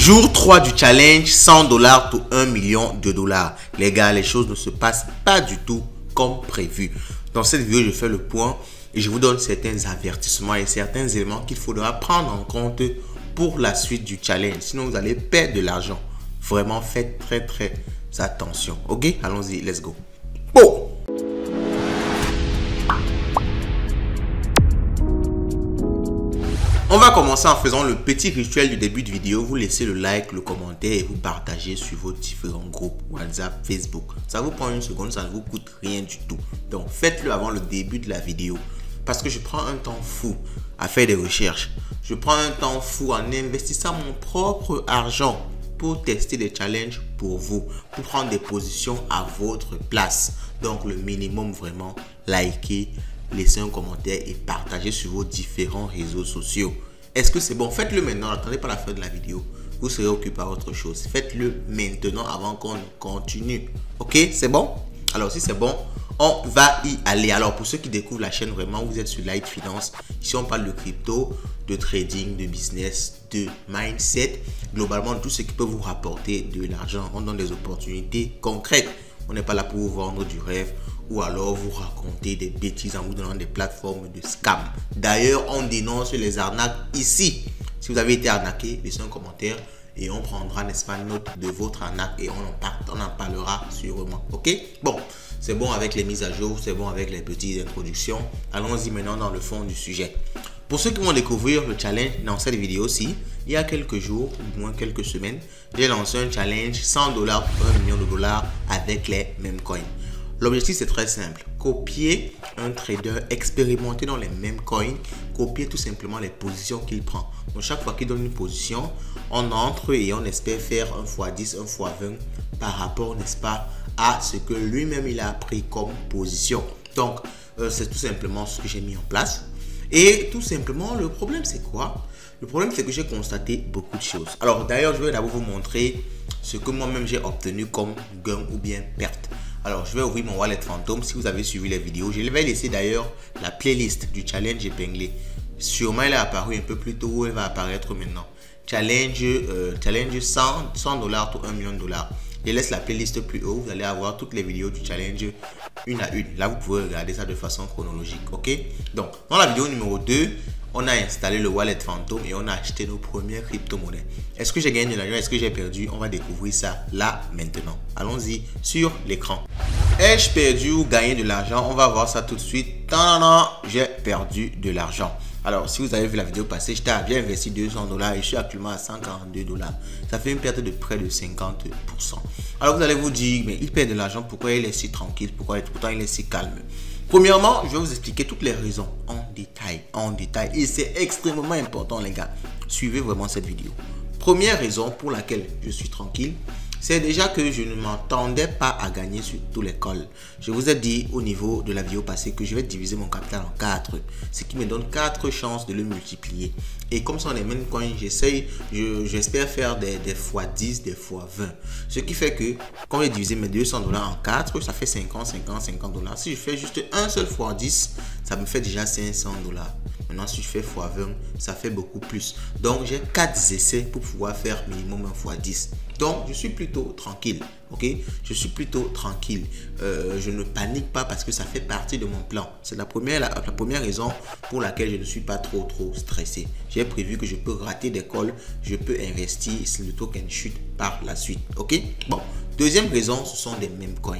Jour 3 du challenge, 100 $ to 1 million de dollars. Les gars, les choses ne se passent pas du tout comme prévu. Dans cette vidéo, je fais le point et je vous donne certains avertissements et certains éléments qu'il faudra prendre en compte pour la suite du challenge. Sinon, vous allez perdre de l'argent. Vraiment, faites très attention. Ok, allons-y, let's go. Bon. On va commencer en faisant le petit rituel du début de vidéo. Vous laissez le like, le commentaire et vous partagez sur vos différents groupes WhatsApp, Facebook. Ça vous prend une seconde, ça ne vous coûte rien du tout. Donc faites-le avant le début de la vidéo. Parce que je prends un temps fou à faire des recherches. Je prends un temps fou en investissant mon propre argent pour tester des challenges pour vous, pour prendre des positions à votre place. Donc le minimum vraiment, likez, laissez un commentaire et partagez sur vos différents réseaux sociaux. Est-ce que c'est bon? Faites-le maintenant, n'attendez pas la fin de la vidéo. Vous serez occupé à autre chose. Faites-le maintenant avant qu'on continue. Ok, c'est bon? Alors si c'est bon, on va y aller. Alors pour ceux qui découvrent la chaîne, vraiment, vous êtes sur Light Finance. Ici, on parle de crypto, de trading, de business, de mindset. Globalement, tout ce qui peut vous rapporter de l'argent. On donne des opportunités concrètes. On n'est pas là pour vous vendre du rêve ou alors vous raconter des bêtises en vous donnant des plateformes de scam. D'ailleurs, on dénonce les arnaques ici. Si vous avez été arnaqué, laissez un commentaire et on prendra, n'est-ce pas, note de votre arnaque et on en parlera sûrement. Ok? Bon, c'est bon avec les mises à jour, c'est bon avec les petites introductions. Allons-y maintenant dans le fond du sujet. Pour ceux qui vont découvrir le challenge dans cette vidéo-ci, il y a quelques jours, ou moins quelques semaines, j'ai lancé un challenge 100 $ pour 1 million de dollars avec les mêmes coins. L'objectif, c'est très simple. Copier un trader expérimenté dans les mêmes coins, copier tout simplement les positions qu'il prend. Donc, chaque fois qu'il donne une position, on entre et on espère faire 1x10, 1x20 par rapport, n'est-ce pas, à ce que lui-même il a pris comme position. Donc, c'est tout simplement ce que j'ai mis en place. Et tout simplement, le problème, c'est quoi? Le problème, c'est que j'ai constaté beaucoup de choses. Alors, d'ailleurs, je vais d'abord vous montrer ce que moi-même j'ai obtenu comme gain ou bien perte. Alors, je vais ouvrir mon wallet fantôme. Si vous avez suivi les vidéos, je vais laisser d'ailleurs la playlist du challenge épinglé. Sûrement, elle est apparue un peu plus tôt ou elle va apparaître maintenant. Challenge 100 $ pour 1 million de dollars. Je laisse la playlist plus haut. Vous allez avoir toutes les vidéos du challenge une à une. Là, vous pouvez regarder ça de façon chronologique. Ok? Donc, dans la vidéo numéro 2, on a installé le wallet fantôme et on a acheté nos premières crypto-monnaies. Est-ce que j'ai gagné de l'argent? Est-ce que j'ai perdu? On va découvrir ça là maintenant. Allons-y sur l'écran. Ai-je perdu ou gagné de l'argent? On va voir ça tout de suite. Non, j'ai perdu de l'argent. Alors, si vous avez vu la vidéo passée, j'ai investi 200 $ et je suis actuellement à 142 $. Ça fait une perte de près de 50%. Alors, vous allez vous dire, mais il perd de l'argent, pourquoi il est si tranquille? Pourtant il est si calme? Premièrement, je vais vous expliquer toutes les raisons en détail. Et c'est extrêmement important, les gars. Suivez vraiment cette vidéo. Première raison pour laquelle je suis tranquille, c'est déjà que je ne m'attendais pas à gagner sur tous les calls. Je vous ai dit au niveau de la vidéo passée que je vais diviser mon capital en 4, ce qui me donne 4 chances de le multiplier. Et comme ça on est même coin, j'espère faire des x10, des x20. Ce qui fait que quand j'ai divisé mes 200 $ en 4, ça fait 50 $. Si je fais juste un seul x10, ça me fait déjà 500 $. Maintenant, si je fais x20, ça fait beaucoup plus. Donc, j'ai 4 essais pour pouvoir faire minimum un x10. Donc, je suis plutôt tranquille. Ok? Je suis plutôt tranquille. Je ne panique pas parce que ça fait partie de mon plan. C'est la première raison pour laquelle je ne suis pas trop stressé. J'ai prévu que je peux rater des calls. Je peux investir si le token chute par la suite. Ok? Bon. Deuxième raison, ce sont des mêmes coins.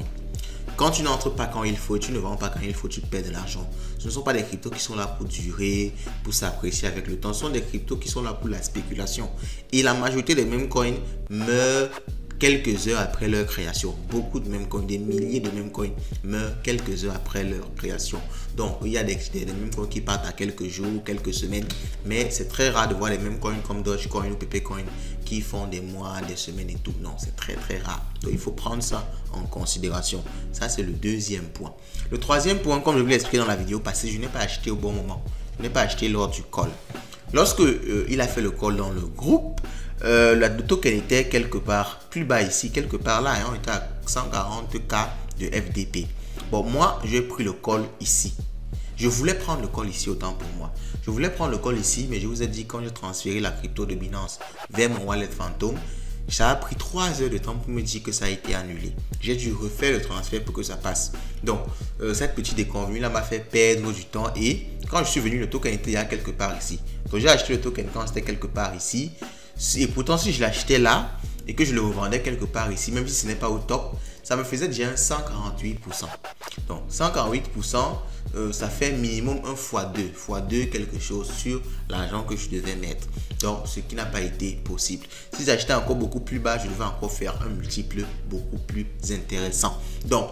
Quand tu n'entres pas quand il faut, tu ne vends pas quand il faut, tu perds de l'argent. Ce ne sont pas des cryptos qui sont là pour durer, pour s'apprécier avec le temps. Ce sont des cryptos qui sont là pour la spéculation. Et la majorité des mêmes coins meurent quelques heures après leur création. Beaucoup de mêmes coins, des milliers de mêmes coins meurent quelques heures après leur création. Donc, il y a des mêmes coins qui partent à quelques jours, quelques semaines. Mais c'est très rare de voir les mêmes coins comme Dogecoin ou Pepecoin qui font des mois, des semaines et tout. Non, c'est très rare. Donc, il faut prendre ça en considération. Ça, c'est le deuxième point. Le troisième point, comme je vous l'ai expliqué dans la vidéo passée, je n'ai pas acheté au bon moment. Je n'ai pas acheté lors du call. Lorsque il a fait le call dans le groupe, le token était quelque part plus bas ici, quelque part là, on était à 140 000 de FDP. Bon, moi, j'ai pris le call ici. Je voulais prendre le call ici autant pour moi. Je voulais prendre le call ici, mais je vous ai dit quand j'ai transféré la crypto de Binance vers mon wallet Phantom, ça a pris 3 heures de temps pour me dire que ça a été annulé. J'ai dû refaire le transfert pour que ça passe. Donc, cette petite déconvenue là m'a fait perdre du temps et quand je suis venu, le token était là quelque part ici. Donc, j'ai acheté le token quand c'était quelque part ici. Et pourtant, si je l'achetais là et que je le revendais quelque part ici, même si ce n'est pas au top, ça me faisait déjà un 148%. Donc, 148%, ça fait minimum un x2 quelque chose sur l'argent que je devais mettre. Donc, ce qui n'a pas été possible. Si j'achetais encore beaucoup plus bas, je devais encore faire un multiple beaucoup plus intéressant. Donc,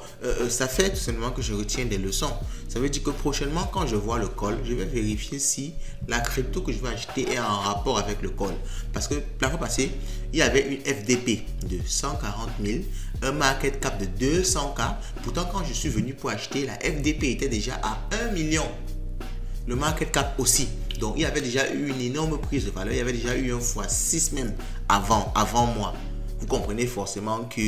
ça fait tout simplement que je retiens des leçons. Ça veut dire que prochainement, quand je vois le call, je vais vérifier si la crypto que je vais acheter est en rapport avec le call. Parce que la fois passée, il y avait une FDP de 140 000, un market cap de 200K. Pourtant, quand je suis venu pour acheter, la FDP était déjà à 1 million. Le market cap aussi. Donc, il y avait déjà eu une énorme prise de valeur. Il y avait déjà eu un x6 même avant moi. Vous comprenez forcément que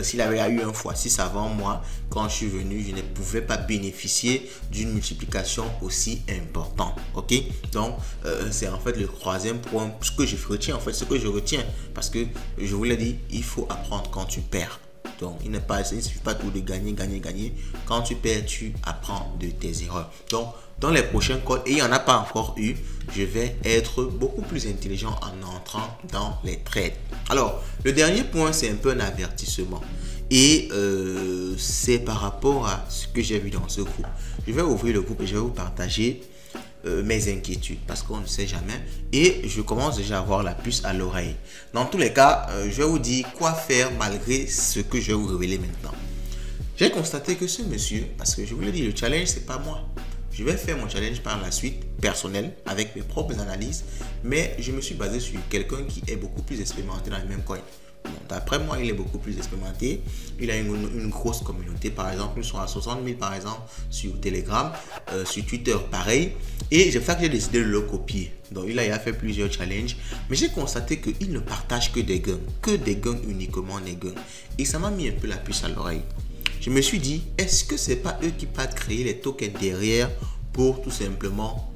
s'il avait eu un x6 avant moi, quand je suis venu, je ne pouvais pas bénéficier d'une multiplication aussi importante. Ok? Donc, c'est en fait le troisième point. Ce que je retiens, en fait, ce que je retiens. Parce que je vous l'ai dit, il faut apprendre quand tu perds. Donc, il ne suffit pas tout de gagner. Quand tu perds, tu apprends de tes erreurs. Donc, dans les prochains calls, et il n'y en a pas encore eu, je vais être beaucoup plus intelligent en entrant dans les trades. Alors, le dernier point, c'est un peu un avertissement. Et c'est par rapport à ce que j'ai vu dans ce groupe. Je vais ouvrir le groupe et je vais vous partager mes inquiétudes parce qu'on ne sait jamais et je commence déjà à avoir la puce à l'oreille. Dans tous les cas, je vais vous dire quoi faire malgré ce que je vais vous révéler maintenant. J'ai constaté que ce monsieur, parce que je vous l'ai dit, le challenge c'est pas moi. Je vais faire mon challenge par la suite personnel avec mes propres analyses, mais je me suis basé sur quelqu'un qui est beaucoup plus expérimenté dans les mêmes coins. Bon, d'après moi, il est beaucoup plus expérimenté. Il a une grosse communauté. Par exemple, ils sont à 60 000 par exemple sur Telegram, sur Twitter, pareil. Et c'est pour ça que j'ai décidé de le copier. Donc, il a fait plusieurs challenges. Mais j'ai constaté qu'il ne partage que des gains uniquement des gains. Et ça m'a mis un peu la puce à l'oreille. Je me suis dit, est-ce que c'est pas eux qui partent créer les tokens derrière pour tout simplement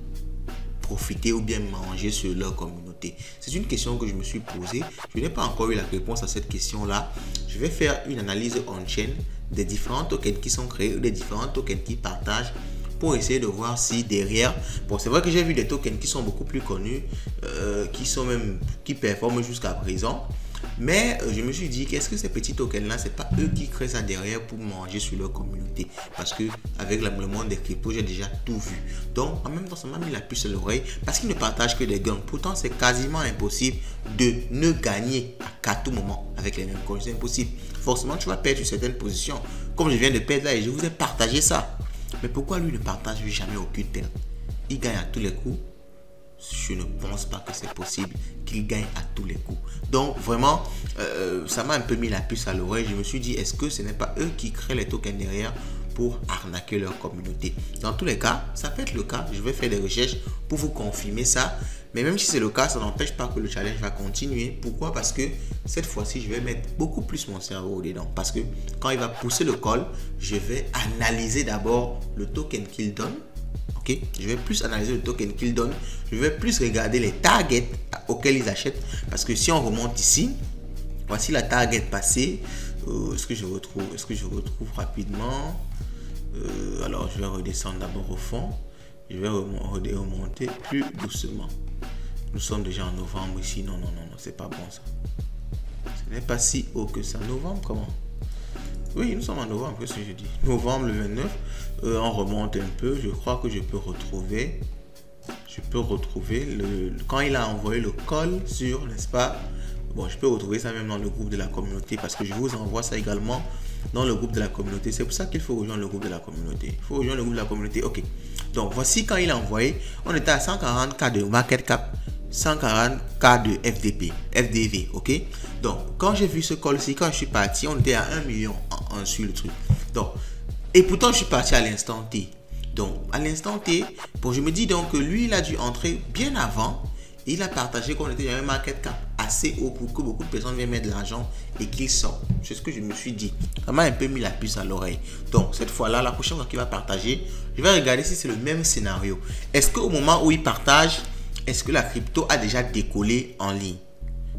profiter ou bien manger sur leur communauté? C'est une question que je me suis posée. Je n'ai pas encore eu la réponse à cette question-là. Je vais faire une analyse on-chain des différents tokens qui sont créés ou des différents tokens qui partagent pour essayer de voir si derrière... Bon, c'est vrai que j'ai vu des tokens qui sont beaucoup plus connus, qui performent jusqu'à présent. Mais je me suis dit qu'est-ce que ces petits tokens là, c'est pas eux qui créent ça derrière pour manger sur leur communauté, parce que avec le monde des cryptos, j'ai déjà tout vu. Donc en même temps, ça m'a mis la puce à l'oreille parce qu'ils ne partagent que des gains. Pourtant, c'est quasiment impossible de ne gagner à tout moment avec les mêmes coins. C'est impossible. Forcément, tu vas perdre sur certaines positions. Comme je viens de perdre là et je vous ai partagé ça. Mais pourquoi lui ne partage jamais aucune perte? Il gagne à tous les coups. Je ne pense pas que c'est possible qu'il gagne à tous les coups. Donc vraiment, ça m'a un peu mis la puce à l'oreille. Je me suis dit, est-ce que ce n'est pas eux qui créent les tokens derrière pour arnaquer leur communauté? Dans tous les cas, ça peut être le cas. Je vais faire des recherches pour vous confirmer ça. Mais même si c'est le cas, ça n'empêche pas que le challenge va continuer. Pourquoi? Parce que cette fois-ci, je vais mettre beaucoup plus mon cerveau dedans. Parce que quand il va pousser le call, je vais analyser d'abord le token qu'il donne. Okay. Je vais plus analyser le token qu'ils donnent. Je vais plus regarder les targets auxquels ils achètent. Parce que si on remonte ici, voici la target passée. Est-ce que je retrouve rapidement? Alors, je vais redescendre d'abord au fond. Je vais remonter plus doucement. Nous sommes déjà en novembre ici. Non, c'est pas bon ça. Ce n'est pas si haut que ça. Novembre, comment? Oui, nous sommes en novembre, qu'est-ce que je dis? Novembre le 29, on remonte un peu. Je crois que je peux retrouver quand il a envoyé le call sur, n'est-ce pas? Bon, je peux retrouver ça même dans le groupe de la communauté parce que je vous envoie ça également dans le groupe de la communauté. C'est pour ça qu'il faut rejoindre le groupe de la communauté. Il faut rejoindre le groupe de la communauté. Ok. Donc, voici quand il a envoyé. On était à 140K de market cap. 140K de FDV, ok. Donc, quand j'ai vu ce call-ci, quand je suis parti, on était à 1 million sur le truc. Donc, et pourtant, je suis parti à l'instant T. Donc, à l'instant T, bon, je me dis donc que lui, il a dû entrer bien avant. Et il a partagé qu'on était à un market cap. assez haut pour que beaucoup de personnes viennent mettre de l'argent et qu'ils sortent. C'est ce que je me suis dit. Ça m'a un peu mis la puce à l'oreille. Donc cette fois-là, la prochaine fois qu'il va partager, je vais regarder si c'est le même scénario. Est-ce qu'au moment où il partage, est-ce que la crypto a déjà décollé en ligne?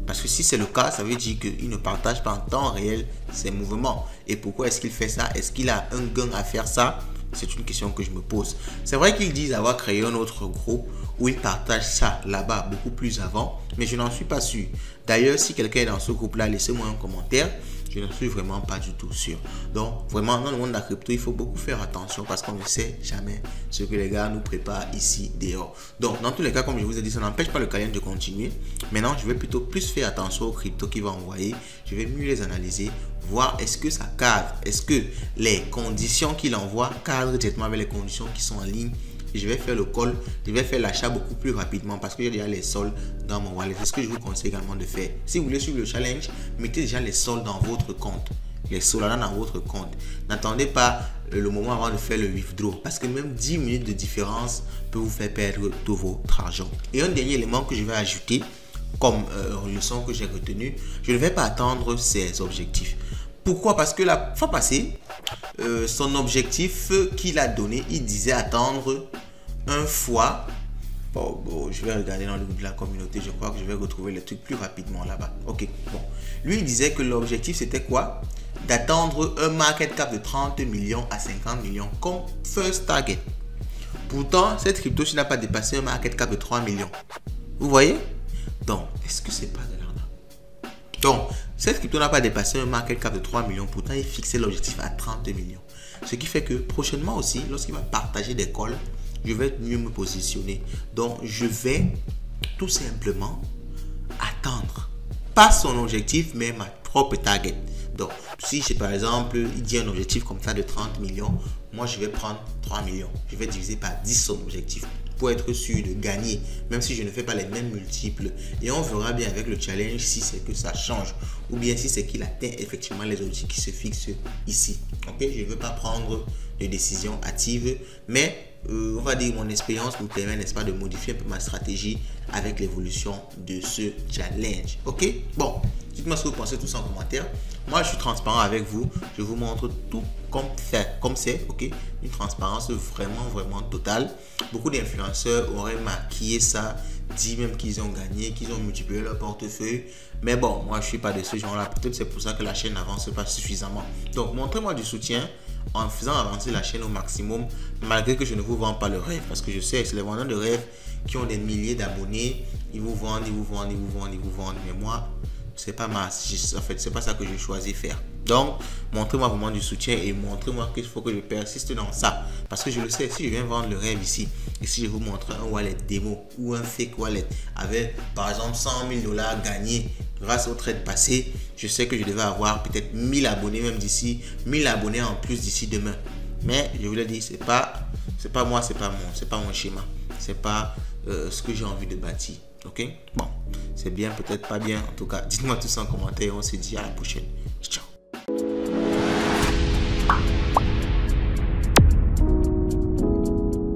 Parce que si c'est le cas, ça veut dire qu'il ne partage pas en temps réel ses mouvements. Et pourquoi est-ce qu'il fait ça? Est-ce qu'il a un gain à faire ça? C'est une question que je me pose. C'est vrai qu'ils disent avoir créé un autre groupe où ils partagent ça là-bas beaucoup plus avant, mais je n'en suis pas sûr. D'ailleurs, si quelqu'un est dans ce groupe-là, laissez-moi un commentaire. Je ne suis vraiment pas du tout sûr. Donc, vraiment, dans le monde de la crypto, il faut beaucoup faire attention parce qu'on ne sait jamais ce que les gars nous préparent ici dehors. Donc, dans tous les cas, comme je vous ai dit, ça n'empêche pas le client de continuer. Maintenant, je vais plutôt plus faire attention aux cryptos qu'il va envoyer. Je vais mieux les analyser, voir est-ce que ça cadre, est-ce que les conditions qu'il envoie cadrent directement avec les conditions qui sont en ligne. Et je vais faire le call, je vais faire l'achat beaucoup plus rapidement parce que j'ai déjà les soldes dans mon wallet. C'est ce que je vous conseille également de faire. Si vous voulez suivre le challenge, mettez déjà les soldes dans votre compte. Les Solana dans votre compte. N'attendez pas le moment avant de faire le withdraw parce que même 10 minutes de différence peut vous faire perdre tout votre argent. Et un dernier élément que je vais ajouter comme leçon que j'ai retenue, je ne vais pas attendre ces objectifs. Pourquoi? Parce que la fois passée, son objectif qu'il a donné, il disait attendre un fois. Bon, je vais regarder dans le groupe de la communauté. Je crois que je vais retrouver les trucs plus rapidement là-bas. Ok, bon. Lui, il disait que l'objectif, c'était quoi? D'attendre un market cap de 30 millions à 50 millions comme first target. Pourtant, cette crypto n'a pas dépassé un market cap de 3 millions. Vous voyez? Donc, est-ce que c'est pas de l'arnaque? Donc, cette crypto n'a pas dépassé un market cap de 3 millions. Pourtant, il fixait l'objectif à 30 millions. Ce qui fait que prochainement aussi, lorsqu'il va partager des calls, je vais mieux me positionner. Donc, je vais tout simplement attendre. Pas son objectif, mais ma propre target. Donc, si c'est par exemple, il dit un objectif comme ça de 30 millions, moi, je vais prendre 3 millions. Je vais diviser par 10 son objectif pour être sûr de gagner, même si je ne fais pas les mêmes multiples. Et on verra bien avec le challenge si c'est que ça change ou bien si c'est qu'il atteint effectivement les objectifs qui se fixent ici. Ok, je ne veux pas prendre de décision hâtive, mais on va dire mon expérience me permet, n'est-ce pas, de modifier un peu ma stratégie avec l'évolution de ce challenge. Ok, bon, dites-moi ce que vous pensez tous en commentaire. Moi, je suis transparent avec vous. Je vous montre tout comme c'est, ok, une transparence vraiment totale. Beaucoup d'influenceurs auraient maquillé ça, dit même qu'ils ont gagné, qu'ils ont multiplié leur portefeuille. Mais bon, moi, je suis pas de ce genre-là. Peut-être c'est pour ça que la chaîne n'avance pas suffisamment. Donc, montrez-moi du soutien en faisant avancer la chaîne au maximum, malgré que je ne vous vends pas le rêve, parce que je sais, c'est les vendeurs de rêve qui ont des milliers d'abonnés, ils vous vendent, mais moi, c'est pas en fait, c'est pas ça que je choisis faire. Donc, montrez-moi vraiment du soutien et montrez-moi qu'il faut que je persiste dans ça, parce que je le sais, si je viens vendre le rêve ici, et si je vous montre un wallet démo ou un fake wallet avec, par exemple, 100 000 $ gagnés grâce au trade passé, je sais que je devais avoir peut-être 1000 abonnés même d'ici, 1000 abonnés en plus d'ici demain. Mais je vous l'ai dit, c'est pas moi, c'est pas mon schéma, c'est pas ce que j'ai envie de bâtir. Ok, bon, c'est bien, peut-être pas bien. En tout cas, dites-moi tout ça en commentaire. On se dit à la prochaine.